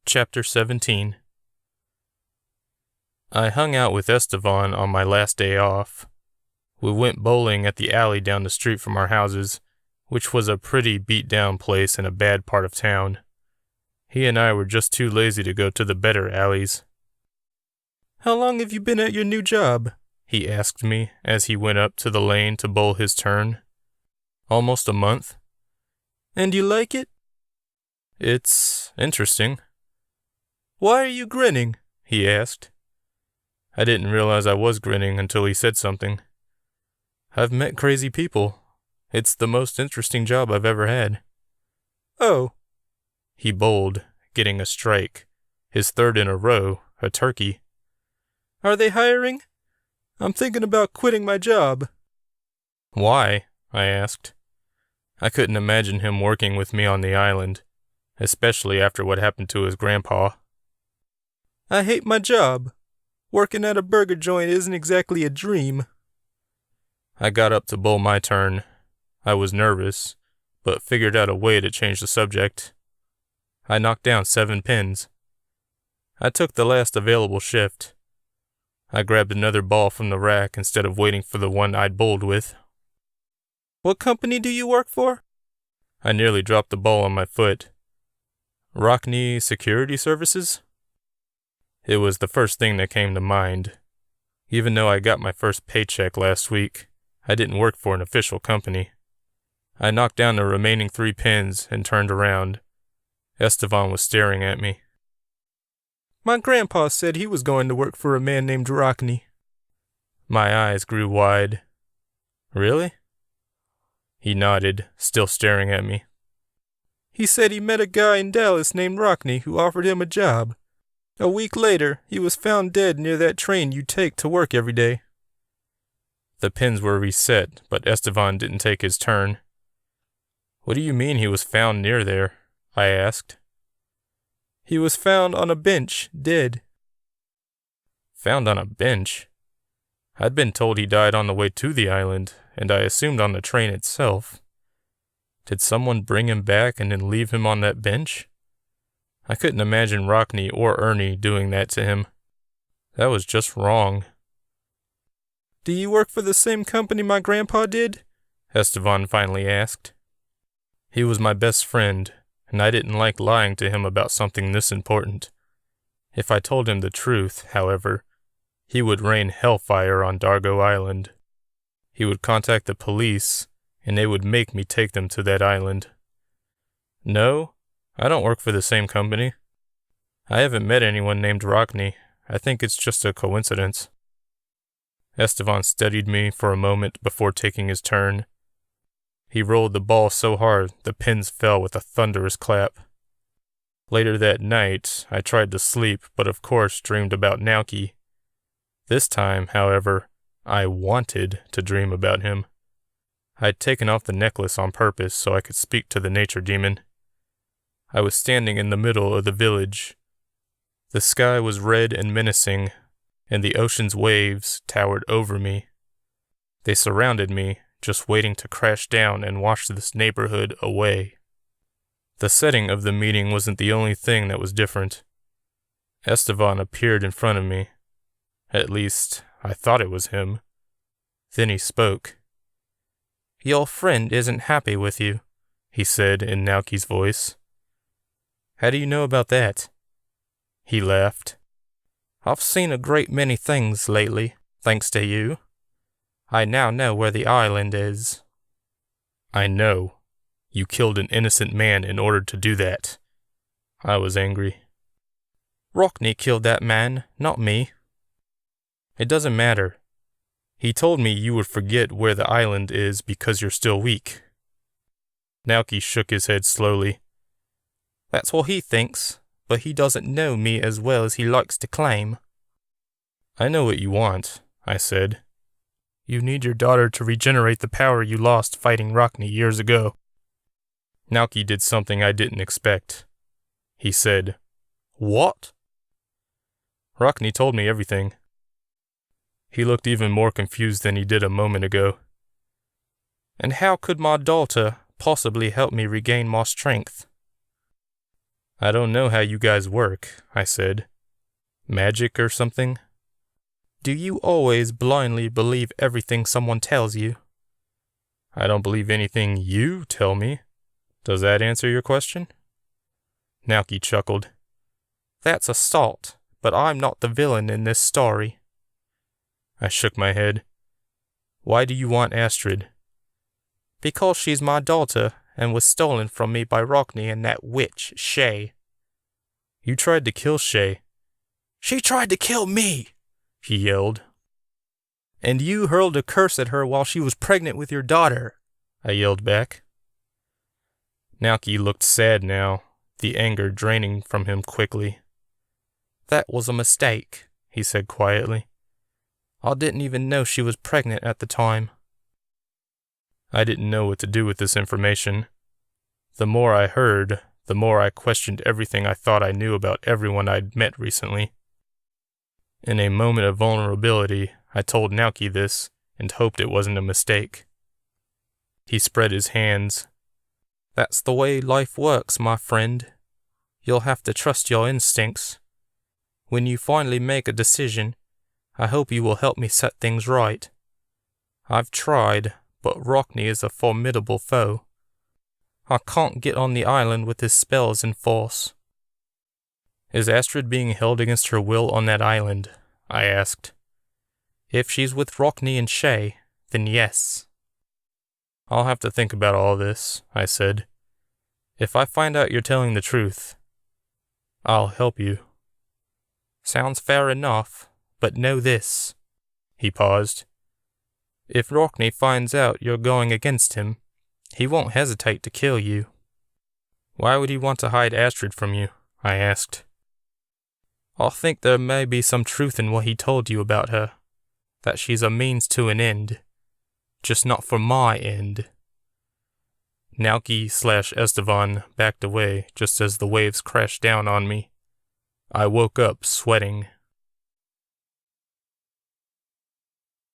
Chapter 17. I hung out with Estevan on my last day off. We went bowling at the alley down the street from our houses, which was a pretty beat-down place in a bad part of town. He and I were just too lazy to go to the better alleys. "How long have you been at your new job?" he asked me as he went up to the lane to bowl his turn. "Almost a month." "And you like it?" "It's interesting." "Why are you grinning?" he asked. I didn't realize I was grinning until he said something. "I've met crazy people. It's the most interesting job I've ever had." "Oh." He bowled, getting a strike, his third in a row, a turkey. "Are they hiring? I'm thinking about quitting my job." "Why?" I asked. I couldn't imagine him working with me on the island, especially after what happened to his grandpa. "I hate my job. Working at a burger joint isn't exactly a dream." I got up to bowl my turn. I was nervous, but figured out a way to change the subject. I knocked down 7 pins. I took the last available shift. I grabbed another ball from the rack instead of waiting for the one I'd bowled with. "What company do you work for?" I nearly dropped the ball on my foot. "Rockney Security Services?" It was the first thing that came to mind. Even though I got my first paycheck last week, I didn't work for an official company. I knocked down the remaining 3 pins and turned around. Estevan was staring at me. "My grandpa said he was going to work for a man named Rockney." My eyes grew wide. "Really?" He nodded, still staring at me. "He said he met a guy in Dallas named Rockney who offered him a job. A week later, he was found dead near that train you take to work every day." The pins were reset, but Estevan didn't take his turn. "What do you mean he was found near there?" I asked. "He was found on a bench, dead." Found on a bench? I'd been told he died on the way to the island, and I assumed on the train itself. Did someone bring him back and then leave him on that bench? I couldn't imagine Rockney or Ernie doing that to him. That was just wrong. "Do you work for the same company my grandpa did?" Estevan finally asked. He was my best friend, and I didn't like lying to him about something this important. If I told him the truth, however, he would rain hellfire on Dargo Island. He would contact the police, and they would make me take them to that island. "No, I don't work for the same company. I haven't met anyone named Rockney. I think it's just a coincidence." Estevan studied me for a moment before taking his turn. He rolled the ball so hard the pins fell with a thunderous clap. Later that night, I tried to sleep, but of course dreamed about Nauki. This time, however, I wanted to dream about him. I'd taken off the necklace on purpose so I could speak to the nature demon. I was standing in the middle of the village. The sky was red and menacing, and the ocean's waves towered over me. They surrounded me, just waiting to crash down and wash this neighborhood away. The setting of the meeting wasn't the only thing that was different. Estevan appeared in front of me. At least, I thought it was him. Then he spoke. "Your friend isn't happy with you," he said in Nauki's voice. "How do you know about that?" He laughed. "I've seen a great many things lately, thanks to you. I now know where the island is." "I know. You killed an innocent man in order to do that." I was angry. "Rockney killed that man, not me." "It doesn't matter. He told me you would forget where the island is because you're still weak." Nauki shook his head slowly. "That's what he thinks, but he doesn't know me as well as he likes to claim." "I know what you want," I said. "You need your daughter to regenerate the power you lost fighting Rockney years ago." Nauki did something I didn't expect. He said, "What?" "Rockney told me everything." He looked even more confused than he did a moment ago. "And how could my daughter possibly help me regain my strength?" I don't know how you guys work, I said. Magic or something? Do you always blindly believe everything someone tells you? I don't believe anything you tell me. Does that answer your question? Naoki chuckled. That's a start, but I'm not the villain in this story. I shook my head. Why do you want Astrid? Because she's my daughter and was stolen from me by Rockney and that witch, Shay. You tried to kill Shay. She tried to kill me, he yelled. And you hurled a curse at her while she was pregnant with your daughter, I yelled back. Naoki looked sad now, the anger draining from him quickly. That was a mistake, he said quietly. I didn't even know she was pregnant at the time. I didn't know what to do with this information. The more I heard, the more I questioned everything I thought I knew about everyone I'd met recently. In a moment of vulnerability, I told Naoki this and hoped it wasn't a mistake. He spread his hands. That's the way life works, my friend. You'll have to trust your instincts. When you finally make a decision, I hope you will help me set things right. I've tried, but Rockney is a formidable foe. I can't get on the island with his spells in force. Is Astrid being held against her will on that island? I asked. If she's with Rockney and Shay, then yes. I'll have to think about all this, I said. If I find out you're telling the truth, I'll help you. Sounds fair enough, but know this. He paused. If Rockney finds out you're going against him, he won't hesitate to kill you. Why would he want to hide Astrid from you? I asked. I think there may be some truth in what he told you about her, that she's a means to an end, just not for my end. Naoki/Estevan backed away just as the waves crashed down on me. I woke up sweating.